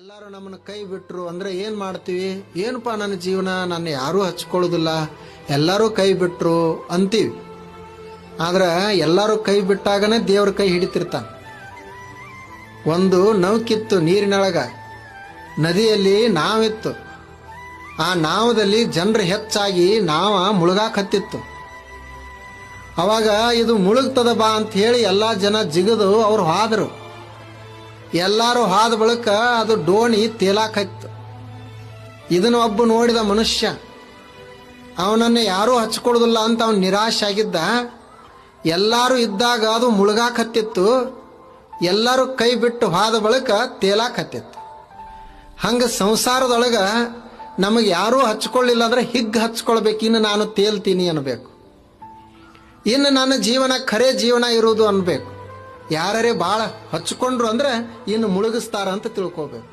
ಎಲ್ಲರೂ ನಮ್ಮನ್ನು ಕೈ ಬಿಟ್ರು ಅಂದ್ರೆ ಏನ್ ಮಾಡ್ತೀವಿ? ಏನಪ್ಪಾ ನನ್ನ ಜೀವನ, ನನ್ನ ಯಾರೂ ಹಚ್ಕೊಳ್ಳೋದಿಲ್ಲ, ಎಲ್ಲರೂ ಕೈ ಬಿಟ್ರು ಅಂತೀವಿ. ಆದ್ರೆ ಎಲ್ಲರೂ ಕೈ ಬಿಟ್ಟಾಗನೇ ದೇವ್ರ ಕೈ ಹಿಡಿತಿರ್ತಾನ. ಒಂದು ನೌಕಿತ್ತು ನೀರಿನೊಳಗ, ನದಿಯಲ್ಲಿ ನಾವಿತ್ತು. ಆ ನಾವದಲ್ಲಿ ಜನರು ಹೆಚ್ಚಾಗಿ ನಾವ ಮುಳುಗಾಕತ್ತಿತ್ತು. ಅವಾಗ ಇದು ಮುಳುಗ್ತದ ಬಾ ಅಂತ ಹೇಳಿ ಎಲ್ಲಾ ಜನ ಜಿಗದು ಅವ್ರು ಹಾದರು. ಎಲ್ಲಾರು ಹಾದ ಬಳಿಕ ಅದು ಡೋಣಿ ತೇಲಾಕತ್ತು. ಇದನ್ನ ಒಬ್ಬ ನೋಡಿದ ಮನುಷ್ಯ, ಅವನನ್ನು ಯಾರೂ ಹಚ್ಕೊಡುದಿಲ್ಲ ಅಂತ ಅವನು ನಿರಾಶೆ ಆಗಿದ್ದ. ಎಲ್ಲಾರು ಇದ್ದಾಗ ಅದು ಮುಳುಗಾಕತ್ತಿತ್ತು. ಎಲ್ಲರೂ ಕೈ ಬಿಟ್ಟು ಹಾದ ಬಳಿಕ ತೇಲಾಕತ್ತಿತ್ತು. ಹಂಗ ಸಂಸಾರದೊಳಗ ನಮಗೆ ಯಾರೂ ಹಚ್ಕೊಳ್ಳಿಲ್ಲ ಅಂದ್ರೆ ಹಿಗ್ಗ ಹಚ್ಕೊಳ್ಬೇಕು, ಇನ್ನು ನಾನು ತೇಲ್ತೀನಿ ಅನ್ಬೇಕು, ಇನ್ನು ನನ್ನ ಜೀವನ ಖರೆ ಜೀವನ ಇರುವುದು ಅನ್ಬೇಕು. ಯಾರೇ ಭಾಳ ಹಚ್ಕೊಂಡ್ರು ಅಂದ್ರೆ ಇನ್ನು ಮುಳುಗಿಸ್ತಾರ ಅಂತ ತಿಳ್ಕೋಬೇಕು.